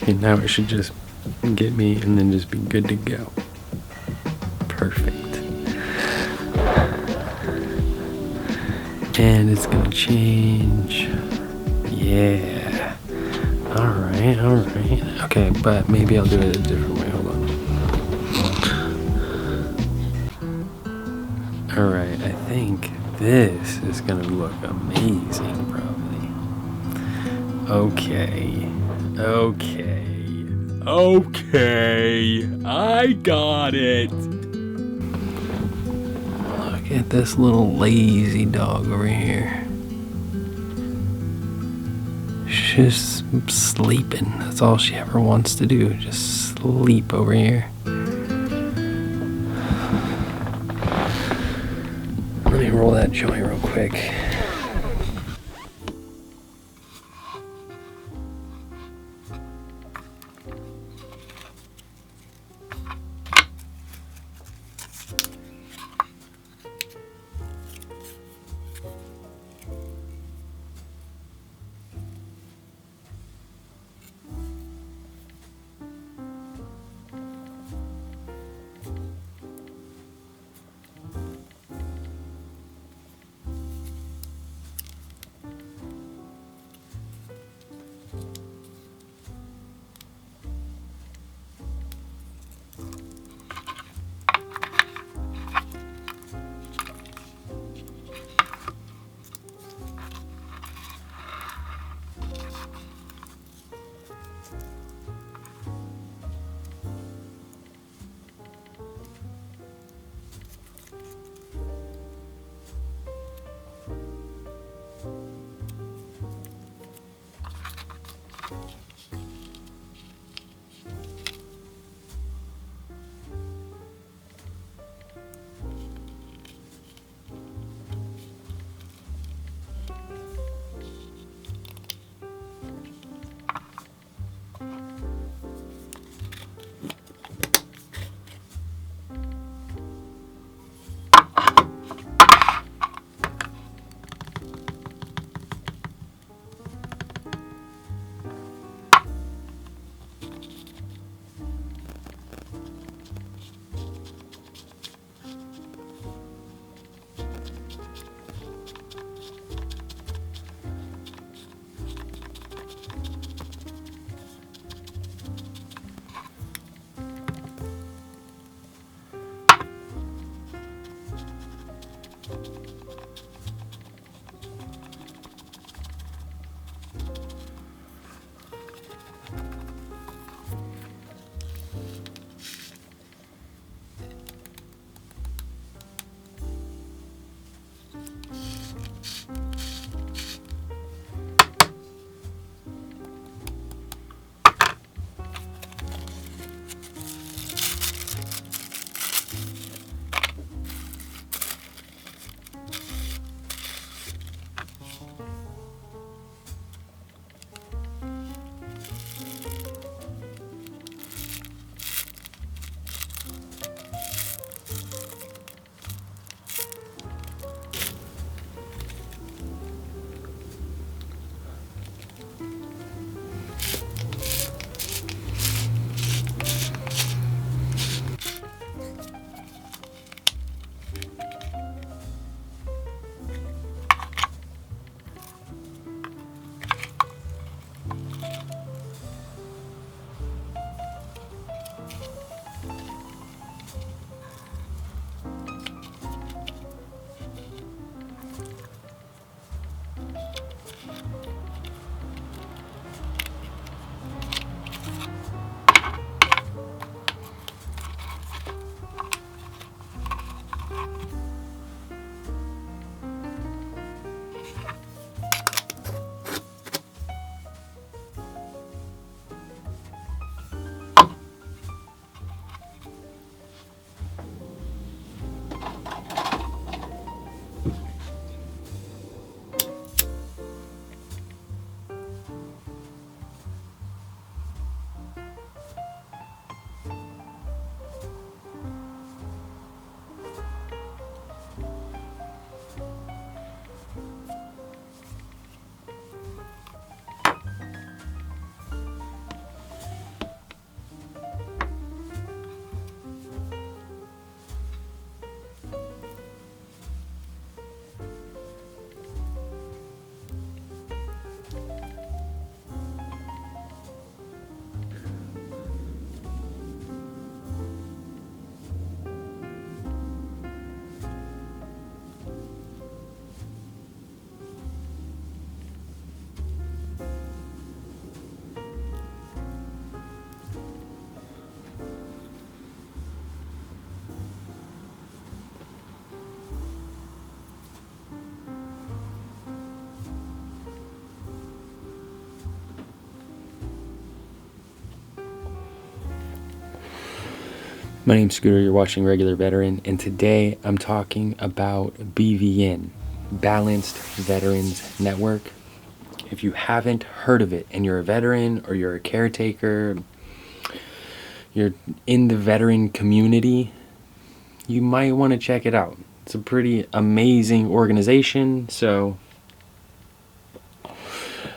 Okay, now it should just get me and then just be good to go. Perfect. And it's gonna change. Yeah. Alright. Okay, but maybe I'll do it a different way. Hold on. Alright, I think this is gonna look amazing, probably. Okay. I got it. Look at this little lazy dog over here. She's just sleeping. That's all she ever wants to do. Just sleep over here. Let me roll that joint real quick. My name's Scooter, you're watching Regular Veteran, and today I'm talking about BVN, Balanced Veterans Network. If you haven't heard of it and you're a veteran or you're a caretaker, you're in the veteran community, you might want to check it out. It's a pretty amazing organization, so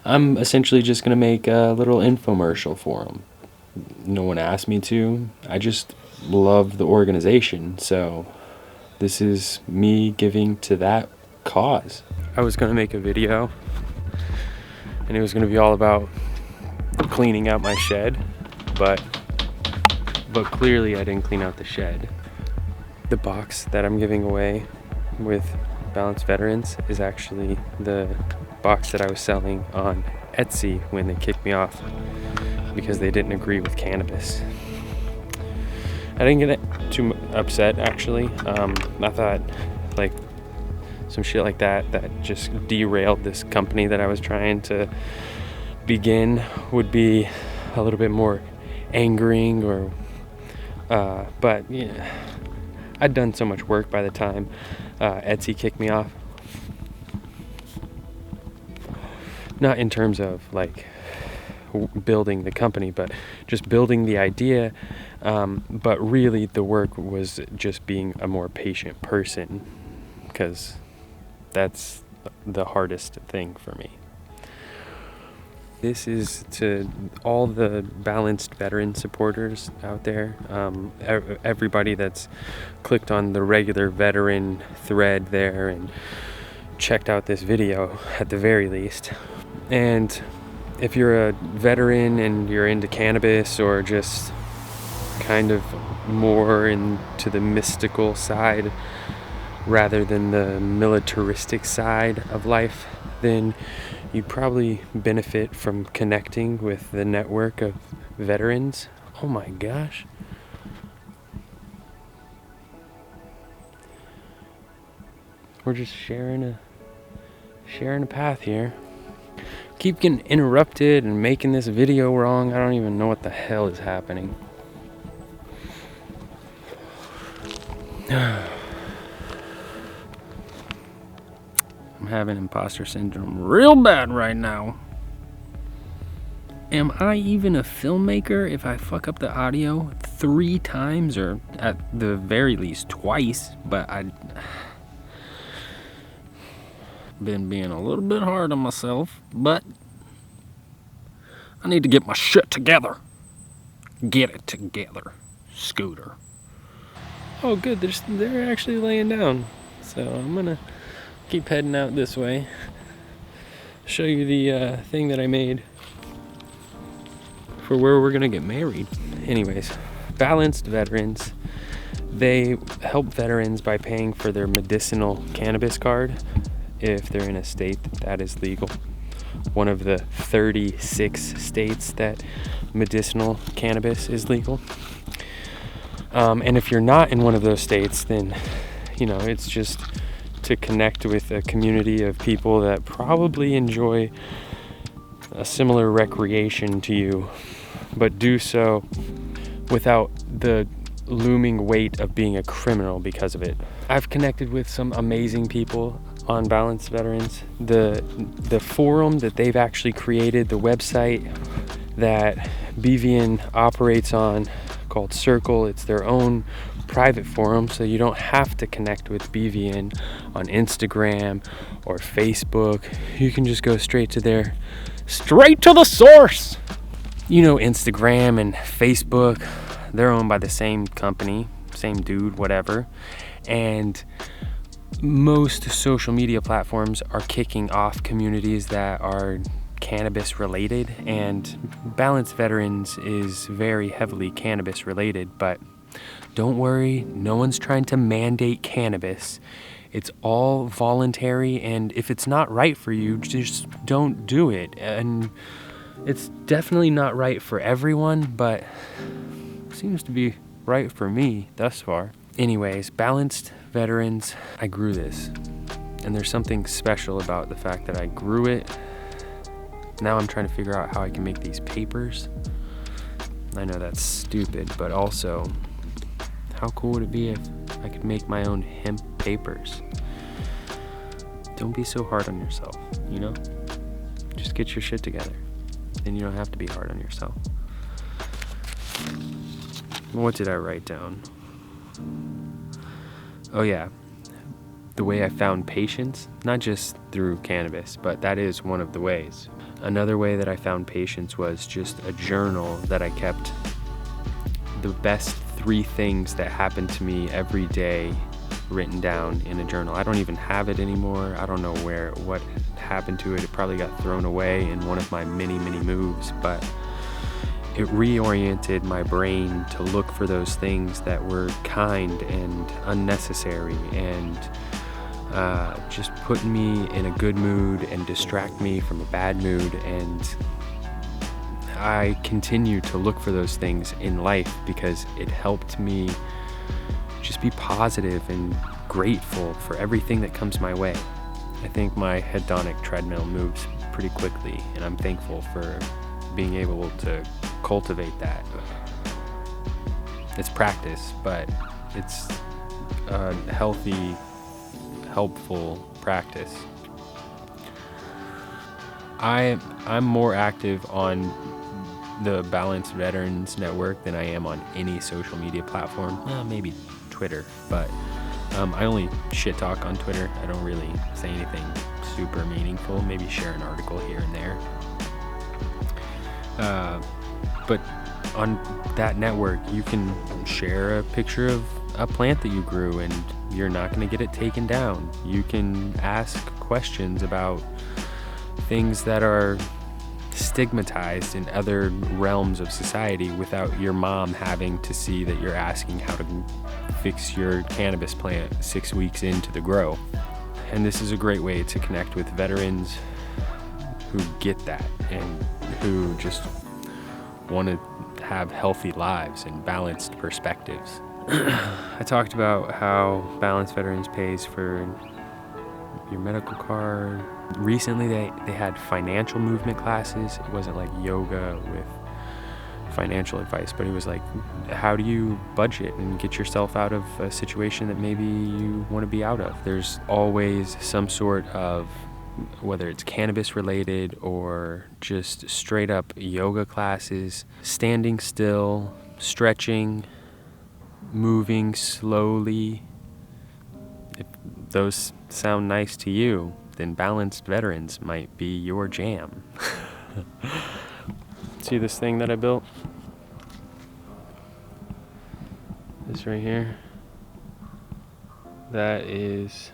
I'm essentially just going to make a little infomercial for them. No one asked me to. I just love the organization, so this is me giving to that cause. I was going to make a video, and it was going to be all about cleaning out my shed, but clearly I didn't clean out the shed. The box that I'm giving away with Balanced Veterans is actually the box that I was selling on Etsy when they kicked me off because they didn't agree with cannabis. I didn't get too upset, actually. I thought like some shit like that just derailed this company that I was trying to begin would be a little bit more angering, or but yeah, I'd done so much work by the time Etsy kicked me off. Not in terms of like building the company, but just building the idea. But really the work was just being a more patient person, because that's the hardest thing for me. This is to all the Balanced Veteran supporters out there, everybody that's clicked on the Regular Veteran thread there and checked out this video at the very least. And if you're a veteran and you're into cannabis, or just kind of more into the mystical side rather than the militaristic side of life, then you probably benefit from connecting with the network of veterans. Oh my gosh. We're just sharing a path here. Keep getting interrupted and making this video wrong. I don't even know what the hell is happening. I'm having imposter syndrome real bad right now. Am I even a filmmaker if I fuck up the audio 3 times, or at the very least twice? But I've been being a little bit hard on myself, but I need to get my shit together. Get it together, Scooter. Oh good, they're actually laying down. So I'm gonna keep heading out this way. Show you the thing that I made for where we're gonna get married. Anyways, Balanced Veterans, they help veterans by paying for their medicinal cannabis card if they're in a state that is legal. One of the 36 states that medicinal cannabis is legal. And if you're not in one of those states, then, you know, it's just to connect with a community of people that probably enjoy a similar recreation to you, but do so without the looming weight of being a criminal because of it. I've connected with some amazing people on Balanced Veterans. The forum that they've actually created, the website that BVN operates on, called Circle, it's their own private forum, so you don't have to connect with BVN on Instagram or Facebook. You can just go straight to the source. You know, Instagram and Facebook, they're owned by the same company, same dude, whatever. And most social media platforms are kicking off communities that are cannabis related, and Balanced Veterans is very heavily cannabis related. But don't worry, no one's trying to mandate cannabis. It's all voluntary, and if it's not right for you, just don't do it. And it's definitely not right for everyone, but seems to be right for me thus far. Anyways, Balanced Veterans, I grew this, and there's something special about the fact that I grew it. Now I'm trying to figure out how I can make these papers. I know that's stupid, but also How cool would it be if I could make my own hemp papers? Don't be so hard on yourself, you know? Just get your shit together. Then you don't have to be hard on yourself. What did I write down? Oh yeah, the way I found patience, not just through cannabis, but that is one of the ways. Another way that I found patience was just a journal that I kept the best 3 things that happened to me every day written down in a journal. I don't even have it anymore. I don't know what happened to it. It probably got thrown away in one of my many moves, but it reoriented my brain to look for those things that were kind and unnecessary and just put me in a good mood and distract me from a bad mood. And I continue to look for those things in life because it helped me just be positive and grateful for everything that comes my way. I think my hedonic treadmill moves pretty quickly, and I'm thankful for being able to cultivate that. It's practice, but it's a healthy, helpful practice. I'm more active on the Balanced Veterans Network than I am on any social media platform. Maybe Twitter, but I only shit talk on Twitter. I don't really say anything super meaningful. Maybe share an article here and there. But on that network, you can share a picture of a plant that you grew and you're not going to get it taken down. You can ask questions about things that are stigmatized in other realms of society without your mom having to see that you're asking how to fix your cannabis plant 6 weeks into the grow. And this is a great way to connect with veterans who get that and who just want to have healthy lives and balanced perspectives. I talked about how Balanced Veterans pays for your medical card. Recently they had financial movement classes. It wasn't like yoga with financial advice, but it was like, how do you budget and get yourself out of a situation that maybe you want to be out of? There's always some sort of, whether it's cannabis related or just straight up yoga classes, standing still, stretching, moving slowly. If those sound nice to you, then Balanced Veterans might be your jam. See this thing that I built? This right here. That is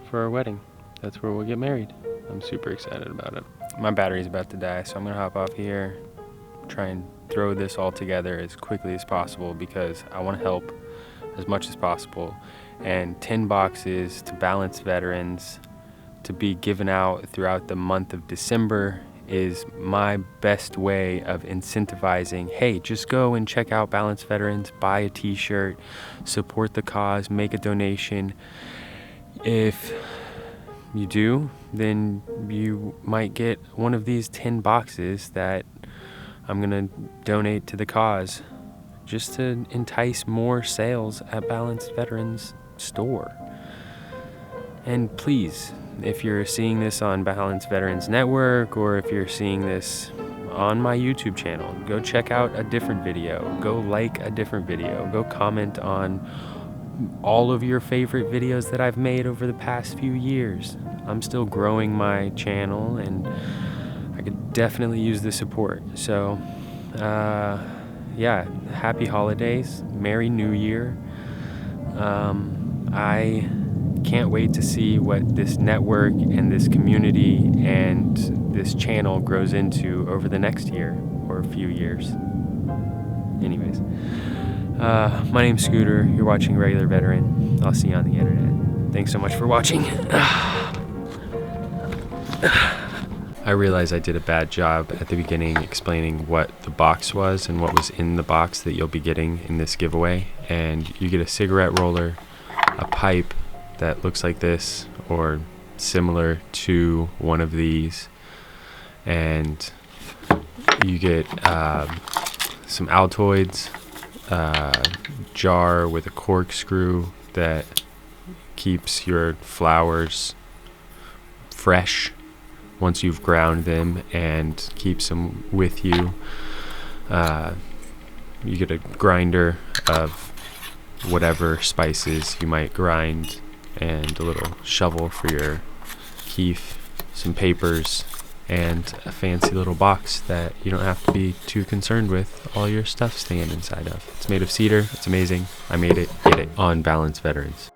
for our wedding. That's where we'll get married. I'm super excited about it. My battery's about to die, so I'm gonna hop off here, try and throw this all together as quickly as possible because I want to help as much as possible. And 10 boxes to Balanced Veterans to be given out throughout the month of December is my best way of incentivizing, hey, just go and check out Balanced Veterans, buy a t-shirt, support the cause, make a donation. If you do, then you might get one of these 10 boxes that I'm gonna donate to the cause just to entice more sales at Balanced Veterans Store. And please, if you're seeing this on Balanced Veterans Network or if you're seeing this on my YouTube channel, go check out a different video, go like a different video, go comment on all of your favorite videos that I've made over the past few years. I'm still growing my channel and I could definitely use the support. So yeah, happy holidays, Merry New Year. I can't wait to see what this network and this community and this channel grows into over the next year or a few years. Anyways, my name's Scooter. You're watching Regular Veteran. I'll see you on the internet. Thanks so much for watching. I realize I did a bad job at the beginning explaining what the box was and what was in the box that you'll be getting in this giveaway. And you get a cigarette roller, a pipe that looks like this or similar to one of these, and you get some Altoids, jar with a corkscrew that keeps your flowers fresh once you've ground them and keeps them with you. You get a grinder of whatever spices you might grind, and a little shovel for your kief, some papers, and a fancy little box that you don't have to be too concerned with all your stuff staying inside of. It's made of cedar. It's amazing. I made it. Get it on Balanced Veterans.